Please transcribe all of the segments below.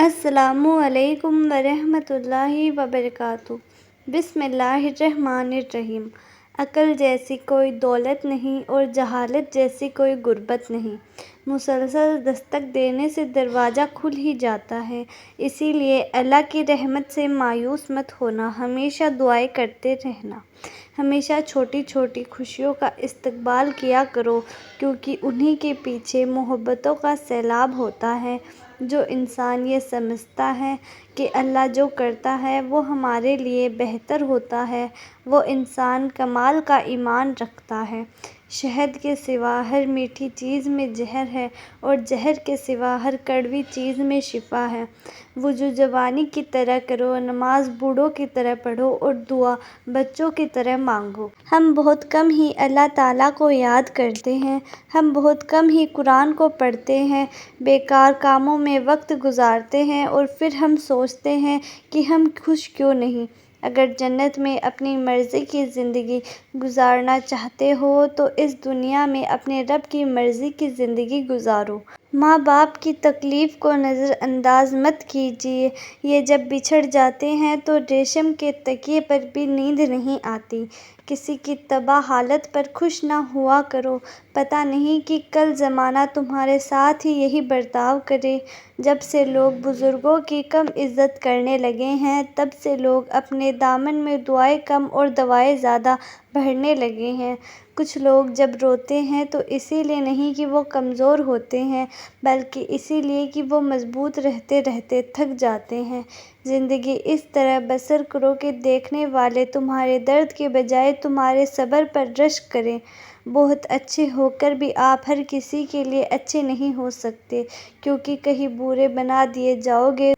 السلام علیکم ورحمۃ اللہ وبرکاتہ۔ بسم اللہ الرحمن الرحیم۔ عقل جیسی کوئی دولت نہیں اور جہالت جیسی کوئی غربت نہیں۔ مسلسل دستک دینے سے دروازہ کھل ہی جاتا ہے۔ اسی لیے اللہ کی رحمت سے مایوس مت ہونا، ہمیشہ دعائیں کرتے رہنا۔ ہمیشہ چھوٹی چھوٹی خوشیوں کا استقبال کیا کرو، کیونکہ انہی کے پیچھے محبتوں کا سیلاب ہوتا ہے۔ جو انسان یہ سمجھتا ہے کہ اللہ جو کرتا ہے وہ ہمارے لیے بہتر ہوتا ہے، وہ انسان کمال کا ایمان رکھتا ہے۔ شہد کے سوا ہر میٹھی چیز میں زہر ہے اور زہر کے سوا ہر کڑوی چیز میں شفا ہے۔ وضو جوانی کی طرح کرو، نماز بوڑھوں کی طرح پڑھو اور دعا بچوں کی طرح مانگو۔ ہم بہت کم ہی اللہ تعالیٰ کو یاد کرتے ہیں، ہم بہت کم ہی قرآن کو پڑھتے ہیں، بیکار کاموں میں وقت گزارتے ہیں اور پھر ہم سوچتے ہیں کہ ہم خوش کیوں نہیں۔ اگر جنت میں اپنی مرضی کی زندگی گزارنا چاہتے ہو تو اس دنیا میں اپنے رب کی مرضی کی زندگی گزارو۔ ماں باپ کی تکلیف کو نظر انداز مت کیجیے، یہ جب بچھڑ جاتے ہیں تو ریشم کے تکیے پر بھی نیند نہیں آتی۔ کسی کی تباہ حالت پر خوش نہ ہوا کرو، پتہ نہیں کہ کل زمانہ تمہارے ساتھ ہی یہی برتاؤ کرے۔ جب سے لوگ بزرگوں کی کم عزت کرنے لگے ہیں، تب سے لوگ اپنے دامن میں دعائیں کم اور دوائیں زیادہ بھرنے لگے ہیں۔ کچھ لوگ جب روتے ہیں تو اسی لیے نہیں کہ وہ کمزور ہوتے ہیں، بلکہ اسی لیے کہ وہ مضبوط رہتے رہتے تھک جاتے ہیں۔ زندگی اس طرح بسر کرو کہ دیکھنے والے تمہارے درد کے بجائے تمہارے صبر پر رشک کریں۔ بہت اچھے ہو کر بھی آپ ہر کسی کے لیے اچھے نہیں ہو سکتے، کیونکہ کہیں برے بنا دیے جاؤ گے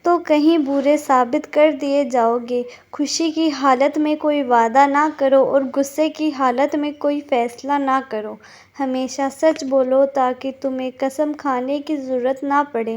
تو کہیں برے ثابت کر دیے جاؤ گے۔ خوشی کی حالت میں کوئی وعدہ نہ کرو اور غصے کی حالت میں کوئی فیصلہ نہ کرو۔ ہمیشہ سچ بولو تاکہ تمہیں قسم کھانے کی ضرورت نہ پڑے۔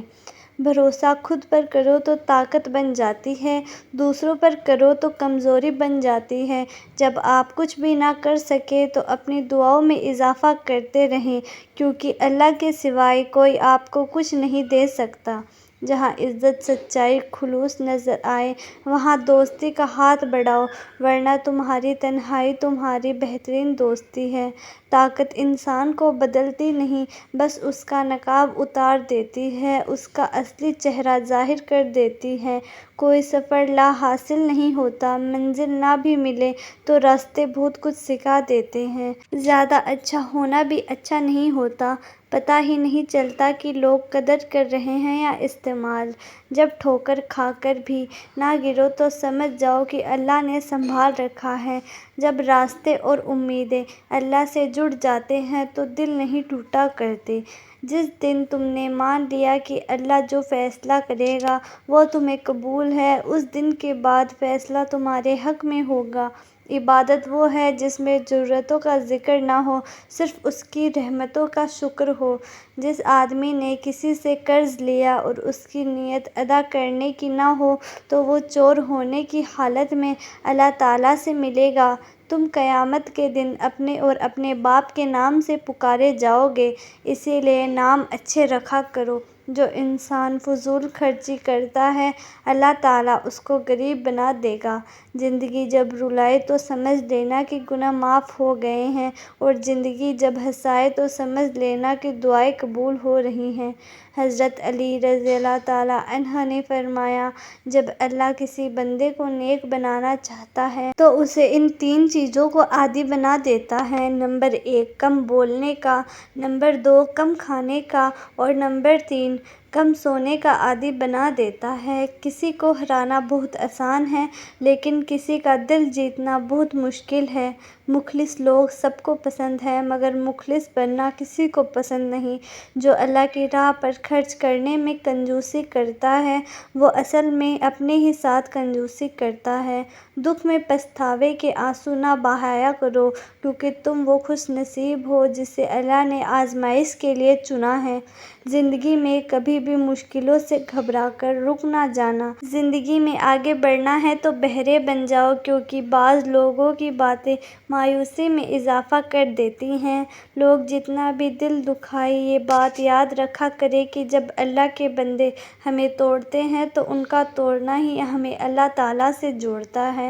بھروسہ خود پر کرو تو طاقت بن جاتی ہے، دوسروں پر کرو تو کمزوری بن جاتی ہے۔ جب آپ کچھ بھی نہ کر سکیں تو اپنی دعاؤں میں اضافہ کرتے رہیں، کیونکہ اللہ کے سوائے کوئی آپ کو کچھ نہیں دے سکتا۔ جہاں عزت، سچائی، خلوص نظر آئے وہاں دوستی کا ہاتھ بڑھاؤ، ورنہ تمہاری تنہائی تمہاری بہترین دوستی ہے۔ طاقت انسان کو بدلتی نہیں، بس اس کا نقاب اتار دیتی ہے، اس کا اصلی چہرہ ظاہر کر دیتی ہے۔ کوئی سفر لا حاصل نہیں ہوتا، منزل نہ بھی ملے تو راستے بہت کچھ سکھا دیتے ہیں۔ زیادہ اچھا ہونا بھی اچھا نہیں ہوتا، پتہ ہی نہیں چلتا کہ لوگ قدر کر رہے ہیں یا استعمال۔ جب ٹھوکر کھا کر بھی نہ گرو تو سمجھ جاؤ کہ اللہ نے سنبھال رکھا ہے۔ جب راستے اور امیدیں اللہ سے جڑ جاتے ہیں تو دل نہیں ٹوٹا کرتے۔ جس دن تم نے مان لیا کہ اللہ جو فیصلہ کرے گا وہ تمہیں قبول ہے، اس دن کے بعد فیصلہ تمہارے حق میں ہوگا۔ عبادت وہ ہے جس میں ضرورتوں کا ذکر نہ ہو، صرف اس کی رحمتوں کا شکر ہو۔ جس آدمی نے کسی سے قرض لیا اور اس کی نیت ادا کرنے کی نہ ہو تو وہ چور ہونے کی حالت میں اللہ تعالیٰ سے ملے گا۔ تم قیامت کے دن اپنے اور اپنے باپ کے نام سے پکارے جاؤ گے، اسی لیے نام اچھے رکھا کرو۔ جو انسان فضول خرچی کرتا ہے اللہ تعالیٰ اس کو غریب بنا دے گا۔ زندگی جب رلائے تو سمجھ لینا کہ گناہ معاف ہو گئے ہیں، اور زندگی جب ہنسائے تو سمجھ لینا کہ دعائیں قبول ہو رہی ہیں۔ حضرت علی رضی اللہ تعالیٰ عنہ نے فرمایا، جب اللہ کسی بندے کو نیک بنانا چاہتا ہے تو اسے ان تین چیزوں کو عادی بنا دیتا ہے۔ نمبر 1 کم بولنے کا، نمبر 2 کم کھانے کا اور نمبر 3 کم سونے کا عادی بنا دیتا ہے۔ کسی کو ہرانا بہت آسان ہے، لیکن کسی کا دل جیتنا بہت مشکل ہے۔ مخلص لوگ سب کو پسند ہیں، مگر مخلص بننا کسی کو پسند نہیں۔ جو اللہ کی راہ پر خرچ کرنے میں کنجوسی کرتا ہے وہ اصل میں اپنے ہی ساتھ کنجوسی کرتا ہے۔ دکھ میں پچھتاوے کے آنسو نہ بہایا کرو، کیونکہ تم وہ خوش نصیب ہو جسے اللہ نے آزمائش کے لیے چنا ہے۔ زندگی میں کبھی بھی مشکلوں سے گھبرا کر رک نہ جانا۔ زندگی میں آگے بڑھنا ہے تو بہرے بن جاؤ، کیونکہ بعض لوگوں کی باتیں مایوسی میں اضافہ کر دیتی ہیں۔ لوگ جتنا بھی دل دکھائیں، یہ بات یاد رکھا کریں کہ جب اللہ کے بندے ہمیں توڑتے ہیں تو ان کا توڑنا ہی ہمیں اللہ تعالیٰ سے جوڑتا ہے۔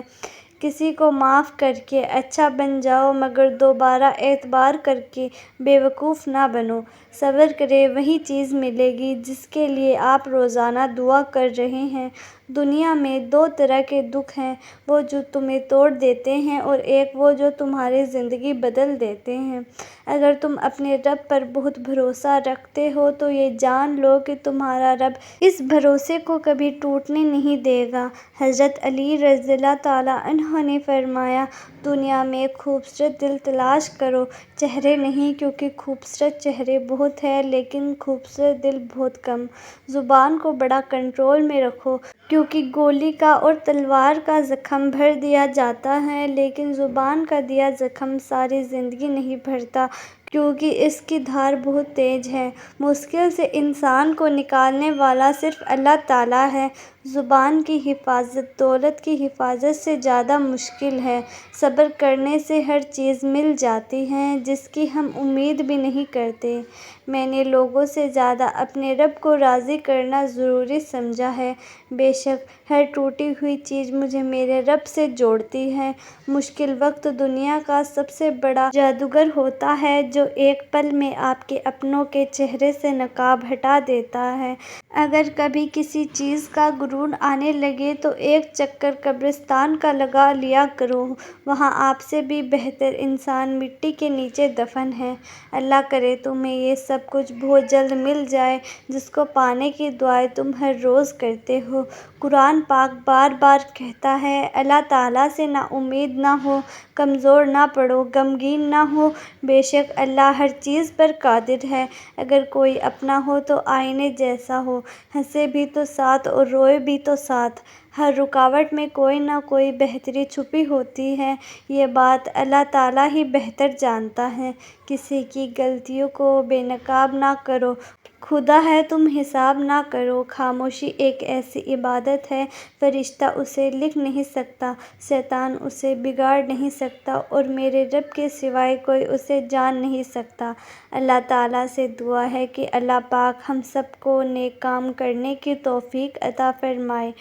کسی کو معاف کر کے اچھا بن جاؤ، مگر دوبارہ اعتبار کر کے بے وقوف نہ بنو۔ صبر کریں، وہی چیز ملے گی جس کے لیے آپ روزانہ دعا کر رہے ہیں۔ دنیا میں دو طرح کے دکھ ہیں، وہ جو تمہیں توڑ دیتے ہیں اور ایک وہ جو تمہاری زندگی بدل دیتے ہیں۔ اگر تم اپنے رب پر بہت بھروسہ رکھتے ہو تو یہ جان لو کہ تمہارا رب اس بھروسے کو کبھی ٹوٹنے نہیں دے گا۔ حضرت علی رضی اللہ تعالیٰ عنہ نے فرمایا، دنیا میں ایک خوبصورت دل تلاش کرو، چہرے نہیں، کیونکہ خوبصورت چہرے بہت ہیں لیکن خوبصورت دل بہت کم۔ زبان کو بڑا کنٹرول میں رکھو، کیونکہ گولی کا اور تلوار کا زخم بھر دیا جاتا ہے لیکن زبان کا دیا زخم ساری زندگی نہیں بھرتا، کیونکہ اس کی دھار بہت تیز ہے۔ مشکل سے انسان کو نکالنے والا صرف اللہ تعالیٰ ہے۔ زبان کی حفاظت دولت کی حفاظت سے زیادہ مشکل ہے۔ صبر کرنے سے ہر چیز مل جاتی ہے جس کی ہم امید بھی نہیں کرتے۔ میں نے لوگوں سے زیادہ اپنے رب کو راضی کرنا ضروری سمجھا ہے۔ بے شک ہر ٹوٹی ہوئی چیز مجھے میرے رب سے جوڑتی ہے۔ مشکل وقت دنیا کا سب سے بڑا جادوگر ہوتا ہے جو ایک پل میں آپ کے اپنوں کے چہرے سے نقاب ہٹا دیتا ہے۔ اگر کبھی کسی چیز کا غرور آنے لگے تو ایک چکر قبرستان کا لگا لیا کرو، وہاں آپ سے بھی بہتر انسان مٹی کے نیچے دفن ہے۔ اللہ کرے تمہیں یہ سب کچھ بہت جلد مل جائے جس کو پانے کی دعائیں تم ہر روز کرتے ہو۔ قرآن پاک بار بار کہتا ہے، اللہ تعالیٰ سے نا امید نہ ہو، کمزور نہ پڑو، غمگین نہ ہو، بے شک اللہ ہر چیز پر قادر ہے۔ اگر کوئی اپنا ہو تو آئینے جیسا ہو، ہنسے بھی تو ساتھ اور روئے بھی تو ساتھ۔ ہر رکاوٹ میں کوئی نہ کوئی بہتری چھپی ہوتی ہے، یہ بات اللہ تعالیٰ ہی بہتر جانتا ہے۔ کسی کی غلطیوں کو بے نقاب نہ کرو، خدا ہے تم حساب نہ کرو۔ خاموشی ایک ایسی عبادت ہے، فرشتہ اسے لکھ نہیں سکتا، شیطان اسے بگاڑ نہیں سکتا اور میرے رب کے سوائے کوئی اسے جان نہیں سکتا۔ اللہ تعالیٰ سے دعا ہے کہ اللہ پاک ہم سب کو نیک کام کرنے کی توفیق عطا فرمائے،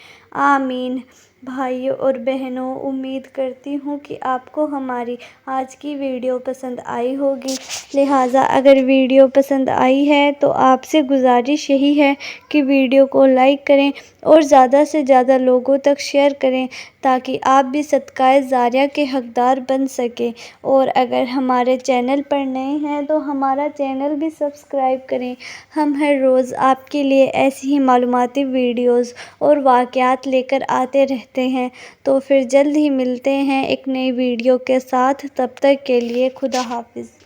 آمین۔ بھائیو اور بہنوں، امید کرتی ہوں کہ آپ کو ہماری آج کی ویڈیو پسند آئی ہوگی، لہٰذا اگر ویڈیو پسند آئی ہے تو آپ سے گزارش یہی ہے کہ ویڈیو کو لائک کریں اور زیادہ سے زیادہ لوگوں تک شیئر کریں تاکہ آپ بھی صدقہ جاریہ کے حقدار بن سکیں، اور اگر ہمارے چینل پر نئے ہیں تو ہمارا چینل بھی سبسکرائب کریں۔ ہم ہر روز آپ کے لیے ایسی ہی معلوماتی ویڈیوز اور واقعات لے کر آتے رہتے ہیں، تو پھر جلد ہی ملتے ہیں ایک نئی ویڈیو کے ساتھ۔ تب تک کے لیے خدا حافظ۔